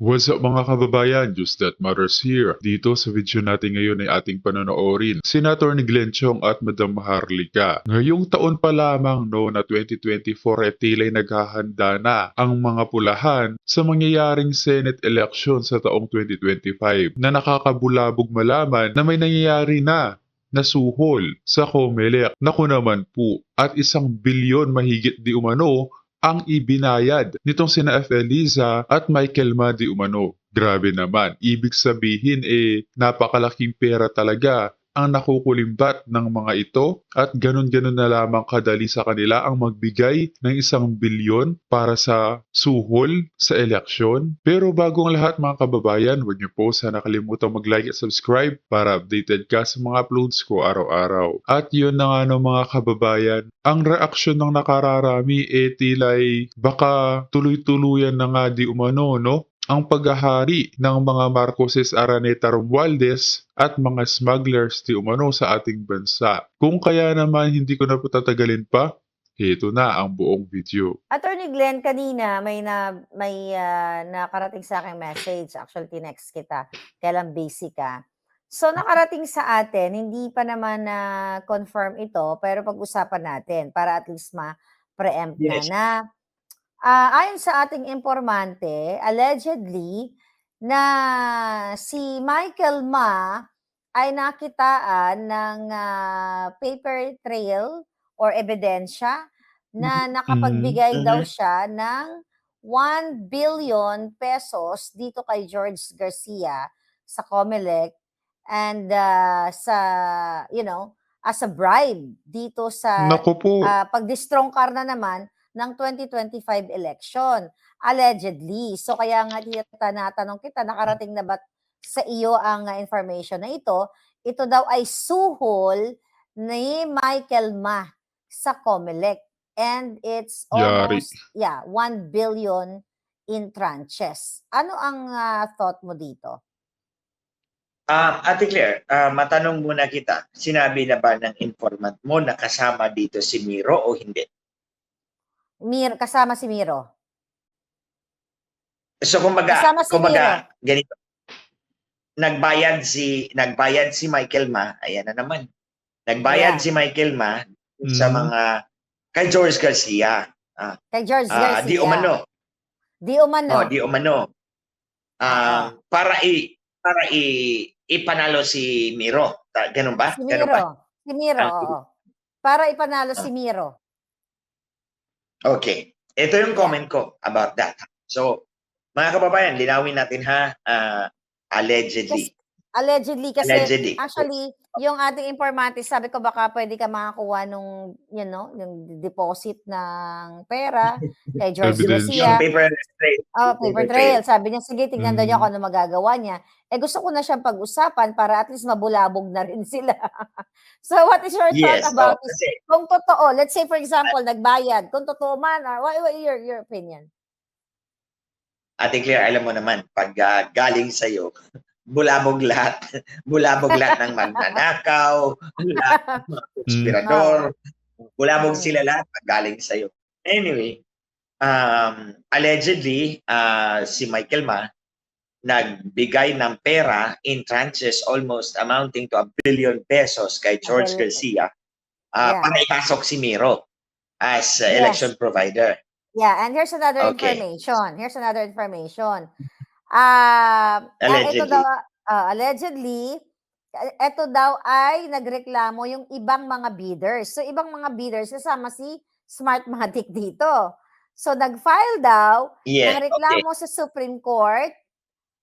What's up mga kababayan? Just That Matters here. Dito sa video natin ngayon ay ating panonoorin si Senator Glenn Chong at Madam Maharlika. Ngayong taon pa lamang na 2024 tila'y naghahanda na ang mga pulahan sa mangyayaring Senate election sa taong 2025 na nakakabulabog malaman na may nangyayari na suhol sa COMELEC. Naku naman po, at 1 bilyon mahigit di umano ang ibinayad nitong sina F. Eliza at Michael Ma di umano. Grabe naman, ibig sabihin napakalaking pera talaga ang nakukulimbat ng mga ito at ganun-ganun na lamang kadali sa kanila ang magbigay ng 1 bilyon para sa suhol sa eleksyon. Pero bago ang lahat mga kababayan, huwag niyo po sana kalimutang mag-like at subscribe para updated ka sa mga uploads ko araw-araw. At yun na nga no mga kababayan, ang reaksyon ng nakararami tila'y baka tuloy-tuluyan na nga di umano no? Ang paghahari ng mga Marcoses, Araneta, Romualdez at mga smugglers di umano sa ating bansa. Kung kaya naman hindi ko na patatagalin pa, ito na ang buong video. Attorney Glenn, kanina may nakarating sa akin message. Actually, tinext kita. Kailan busy ka. So, nakarating sa atin, hindi pa naman na-confirm ito, pero pag-usapan natin para at least ma-preempt Yes. na. Ayon sa ating informante, allegedly, na si Michael Ma ay nakitaan ng paper trail or ebidensya na nakapagbigay daw siya ng 1 billion pesos dito kay George Garcia sa COMELEC and as a bribe dito sa Naku po. pag-distrongcar na naman ng 2025 election, allegedly. So kaya nga tinatanong kita, nakarating na ba sa iyo ang information na ito? Ito daw ay suhol ni Michael Ma sa COMELEC. And it's almost, 1 billion in tranches. Ano ang thought mo dito? Ate Claire, matanong muna kita, sinabi na ba ng informant mo na kasama dito si Miro o hindi? Kasama si Miro. So kumbaga Miro. Ganito. Nagbayad si Michael Ma, ayan na naman. Nagbayad si Michael Ma sa mga kay George Garcia. Kay George Garcia. Di umano. Di umano. Para ipanalo si Miro. Ganun ba? Si Miro, oo. Para ipanalo si Miro. Okay. Ito yung comment ko about that. So, mga kababayan, linawin natin ha, allegedly. Allegedly kasi actually, yung ating informante, sabi ko baka pwede ka makakuha nung, yung deposit ng pera kay George Garcia. Yung paper trail. Paper trail. Sabi niya, sige, tignan daw niya kung ano magagawa niya. Gusto ko na siyang pag-usapan para at least mabulabog na rin sila. So, what is your thought about this? Kung totoo, let's say for example, nagbayad. Kung totoo man, what your opinion? Ate Claire, alam mo naman, pag galing sa'yo, bulabog lahat. Bulabog lahat ng magnanakaw, lahat ng mga konspirador. Bulabog sila lahat pag galing sa'yo. Anyway, allegedly, si Michael Ma, nagbigay ng pera in tranches almost amounting to 1 billion pesos kay George Garcia para ipasok si Miro as election provider. Yeah, and here's another information. Allegedly, ito daw ay nagreklamo yung ibang mga bidders. So, ibang mga bidders, kasama si Smartmatic dito. So, nag-file daw ng reklamo sa Supreme Court.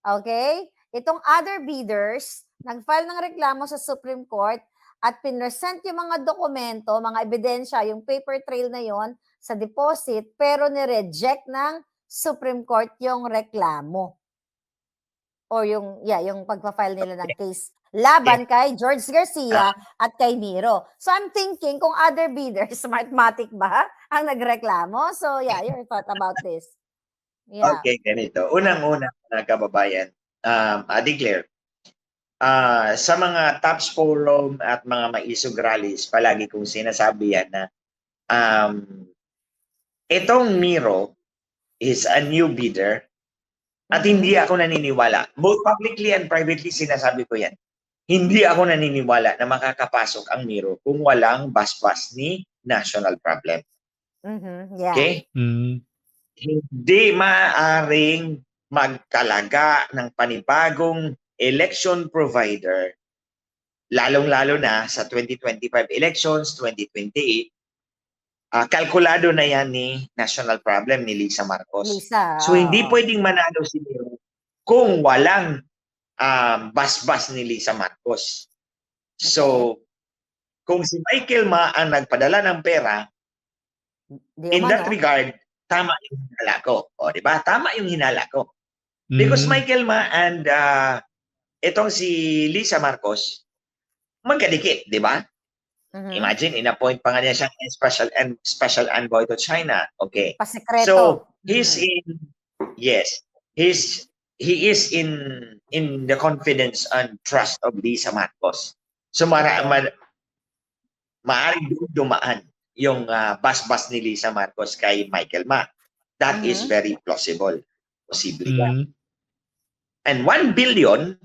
Okay? Itong other bidders, nag-file ng reklamo sa Supreme Court at pinresent yung mga dokumento, mga ebidensya, yung paper trail na yon sa deposit, pero ni-reject ng Supreme Court yung reklamo. O yung pagpa-file nila ng case laban kay George Garcia at kay Miro. So I'm thinking kung other bidders, Smartmatic ba ang nagreklamo? So your thought about this. Yeah. Okay, ganito. Unang-una na kababayan, Ate Claire, sa mga Tops Forum at mga maisog rallies, palagi kong sinasabi yan na itong Miro is a new bidder At hindi ako naniniwala. Both publicly and privately sinasabi ko yan. Hindi ako naniniwala na makakapasok ang Miro kung walang basbas ni national problem. Yeah. Okay? Mm. Hindi maaaring magtalaga ng panibagong election provider, lalong-lalo na sa 2025 elections, 2028, kalkulado na yan ni national problem ni Lisa Marcos. So hindi pwedeng manalo si Miro kung walang basbas ni Lisa Marcos. So, kung si Michael Ma ang nagpadala ng pera, in that regard, tama yung hinala ko. O, di ba? Tama yung hinala ko. Because Michael Ma and itong si Lisa Marcos, magkadikit, di ba? Imagine, in-appoint pa nga niya siyang special envoy to China. Okay. Pasikreto. So, he is in the confidence and trust of Lisa Marcos. So, maaaring dumaan yung basbas ni Lisa Marcos kay Michael Ma. That is very plausible. Posible yan. And 1 billion,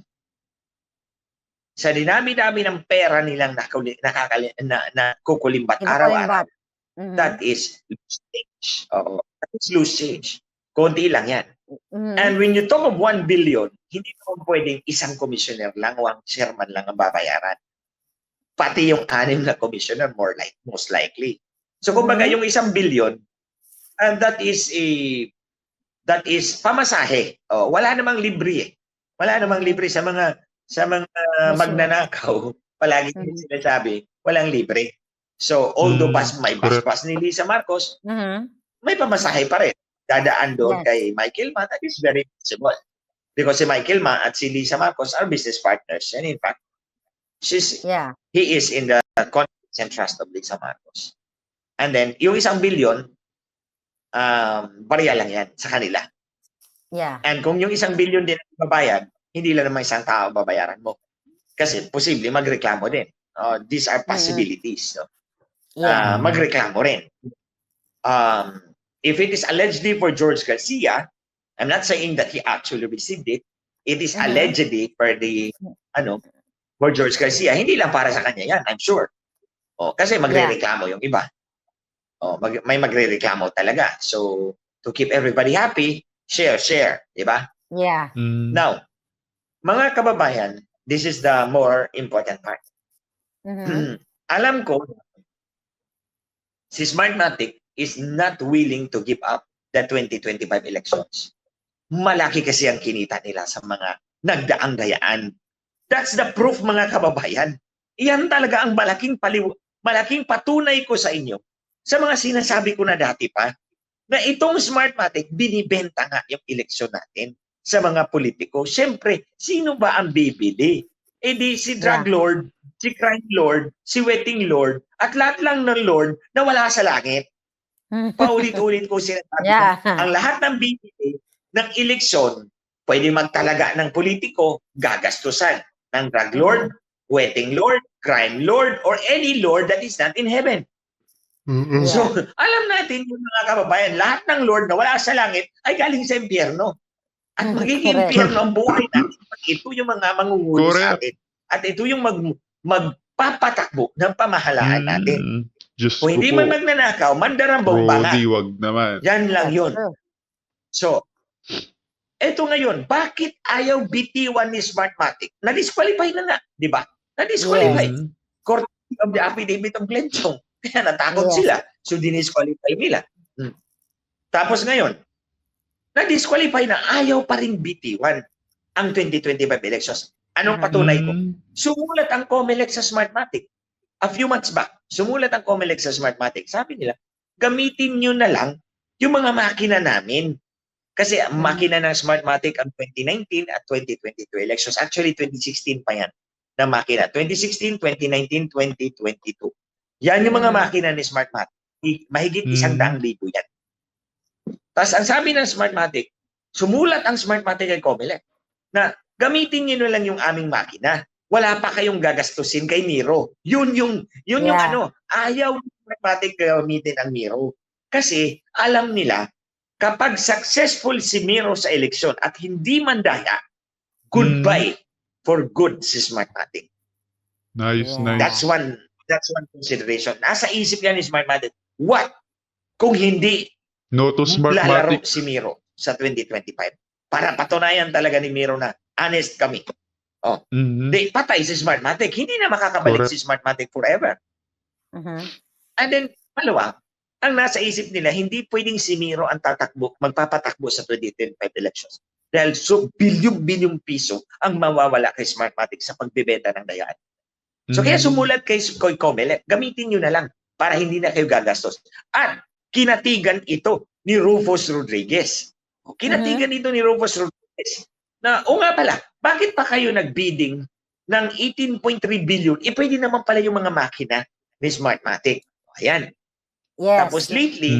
sa dinami-dami ng pera nilang nakukulimbat araw-araw, that is loose change. That is loose change. Konti lang yan. And when you talk of 1 billion, hindi naman pwedeng isang commissioner lang o ang chairman lang ang babayaran. Pati yung 6 na commissioner, most likely. So kumbaga yung 1 billion, and that is pamasahe. Wala namang libre eh. Wala namang libre sa mga magnanakaw. Palagi sinasabi, walang libre. So although may basbas ni Lisa Marcos, may pamasahe pa rin. Dadaan doon kay Michael Ma, that is very possible. Because si Michael Ma at si Lisa Marcos are business partners. And in fact, he is in the confidence and trust of Lisa Marcos. And then, yung 1 billion, bariya lang yan sa kanila. And kung yung 1 billion din ang babayad, hindi lang naman isang tao babayaran mo. Kasi posible magreklamo din. These are possibilities. No? Magreklamo rin. If it is allegedly for George Garcia, I'm not saying that he actually received it. It is allegedly for for George Garcia. Hindi lang para sa kanya yan, I'm sure. Kasi magrereklamo yung iba. May magrereklamo talaga. So, to keep everybody happy, share. Diba? Now, mga kababayan, this is the more important part. Alam ko, si Smartmatic is not willing to give up the 2025 elections. Malaki kasi ang kinita nila sa mga nagdaang gayaan. That's the proof, mga kababayan. Iyan talaga ang malaking patunay ko sa inyo sa mga sinasabi ko na dati pa na itong Smartmatic, binibenta nga yung eleksyon natin sa mga politiko. Siyempre, sino ba ang bibili? Di si drug lord, si crime lord, si wedding lord, at lahat lang ng lord na wala sa langit. Paulit-ulit ko sinasabi. Ang lahat ng bibili ng eleksyon, pwede magtalaga ng politiko, gagastusan ng drug lord, wedding lord, crime lord, or any lord that is not in heaven. So, alam natin yung mga kababayan, lahat ng lord na wala sa langit ay galing sa impyerno. At magiging impyerno ang buhay natin. Ito yung mga mangunguli sa atin. At ito yung magpapatakbo ng pamahalaan natin. Kung hindi man magnanakaw, mandarambong banga. Wag naman. Yan lang yun. So, eto ngayon, bakit ayaw bitiwan ni Smartmatic? Na-disqualify na nga, di ba? Na-disqualify. Court of the affidavit of Glenchong. Kaya natakot sila. So, dinisqualify nila. Tapos ngayon, na-disqualify na ayaw pa rin bitiwan ang 2025 elections. Anong patunay ko? Sumulat ang COMELEC sa Smartmatic. A few months back, sumulat ang COMELEC sa Smartmatic. Sabi nila, gamitin nyo na lang yung mga makina namin. Kasi ang makina ng Smartmatic ang 2019 at 2022 elections. Actually, 2016 pa yan na makina. 2016, 2019, 2022. Yan yung mga makina ni Smartmatic. Mahigit 100,000 yan. Tapos ang sabi ng Smartmatic, sumulat ang Smartmatic kay COMELEC na gamitin nyo na lang yung aming makina. Wala pa kayong gagastusin kay Miro. Yun yung ayaw ng Smartmatic gamitin ang Miro. Kasi alam nila kapag successful si Miro sa eleksyon at hindi mandaya, goodbye for good si Smartmatic. Nice, Yeah. nice. That's one consideration. Nasa isip yan ni Smartmatic, what kung hindi No to lalaro Smartmatic. si Miro sa 2025? Para patunayan talaga ni Miro na honest kami. Di, patay si Smartmatic. Hindi na makakabalik Correct. si Smartmatic forever. And then, palawa, ang nasa isip nila, hindi pwedeng si Miro ang magpapatakbo sa 2025 elections. Dahil bilyong-bilyong piso ang mawawala kay Smartmatic sa pagbebenta ng dayaan. So kaya sumulat kay Comelec, gamitin nyo na lang para hindi na kayo gagastos. At kinatigan ito ni Rufus Rodriguez. Kinatigan ito ni Rufus Rodriguez. Na, o nga pala, bakit pa kayo nagbidding ng 18.3 billion? Pwede naman pala yung mga makina ni Smartmatic. Ayan. Yes. Tapos lately,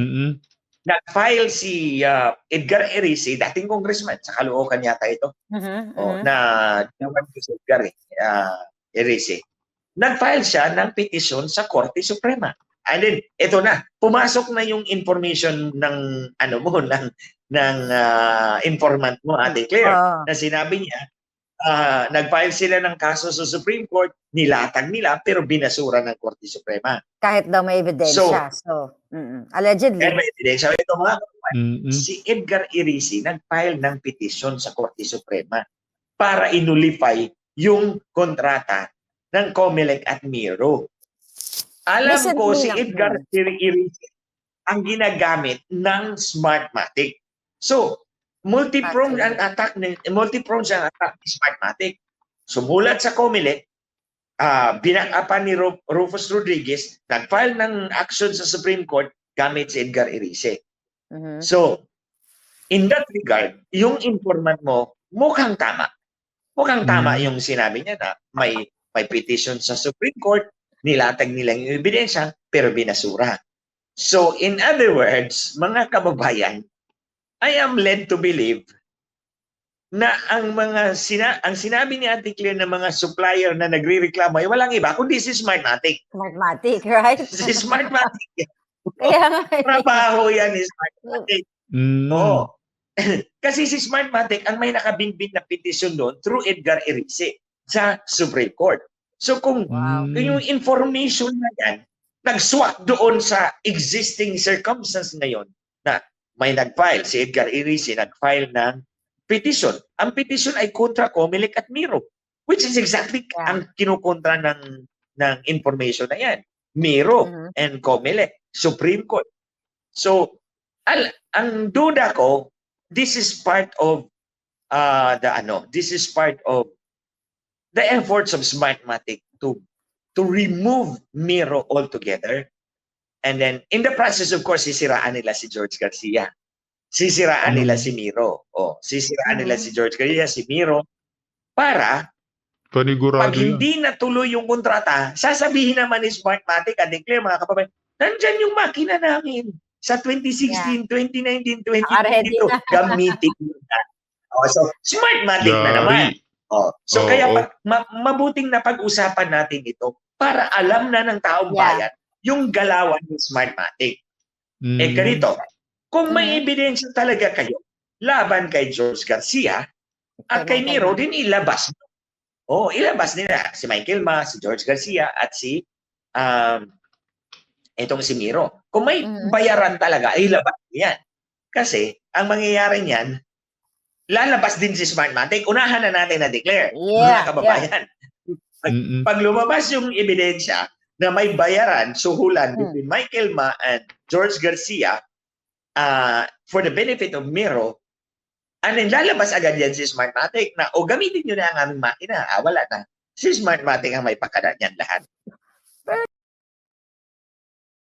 nag-file si Edgar Erice, dating congressman, sa Caloocan yata ito, na naman si Edgar Erice. Nag-file siya ng petisyon sa Korte Suprema. And then, ito na, pumasok na yung information ng informant mo, Ate Claire, na sinabi niya, nag-file sila ng kaso sa Supreme Court, nilatag nila, pero binasura ng Korte Suprema. Kahit daw may ebidensya. So, allegedly. Kahit may ebidensya. Ito mga si Edgar Erice nag-file ng petisyon sa Korte Suprema para inulify yung kontrata ng Comelec at Miro. Alam ko si Edgar Erice ang ginagamit ng Smartmatic. So, multi-pronged ang attack ni Smartmatic. Sumulat sa Comelec, binakapan ni Rufus Rodriguez, nag-file ng action sa Supreme Court gamit si Edgar Erice. So, in that regard, yung informant mo, mukhang tama. Mukhang tama yung sinabi niya na may petition sa Supreme Court, nilatag nila yung ebidensya, pero binasura. So, in other words, mga kababayan, I am led to believe na ang sinabi ni Ate Claire ng mga supplier na nagrereklamo ay walang iba kundi si Smartmatic. Smartmatic, right? Si Smartmatic. Kaya nga. Trabaho yan ni Smartmatic. Oo. Kasi si Smartmatic ang may nakabinbin na petition doon through Edgar Erice sa Supreme Court. So kung yung information na yan, nag-swak doon sa existing circumstance ngayon na may nag-file, si Edgar Erice nag-file ng petition. Ang petition ay kontra Comelec at Miro, which is exactly ang kinukontra ng information na yan. Miro and Comelec, Supreme Court. So, ang duda ko, this is part of the efforts of Smartmatic to remove Miro altogether. And then, in the process, of course, sisiraan nila si George Garcia. Sisiraan nila si Miro. Sisiraan nila si George Garcia, si Miro, para pag hindi natuloy yung kontrata, sasabihin naman ni Smartmatic, at declare mga kapabayan, nandyan yung makina namin sa 2016, 2019, 2022, gamitin nyo na. So, Smartmatic na naman. So kaya mabuting na pag-usapan natin ito para alam na ng taong bayan yung galawan ng Smartmatic. Ganito, kung may ebidensya talaga kayo laban kay George Garcia at kay Miro, din ilabas mo. Ilabas nila si Michael Ma, si George Garcia at si itong si Miro. Kung may bayaran talaga, ilabas niyan. Kasi ang mangyayari niyan, lalabas din si Smartmatic. Unahan na natin na declare, mga kababayan. Pag lumabas yung ebidensya na may bayaran, suhulan between Michael Ma and George Garcia for the benefit of Miro, and then lalabas agad yan si Smartmatic na gamitin nyo na ang aming makina. Wala na. Si Smartmatic ang may pakada niyan lahat.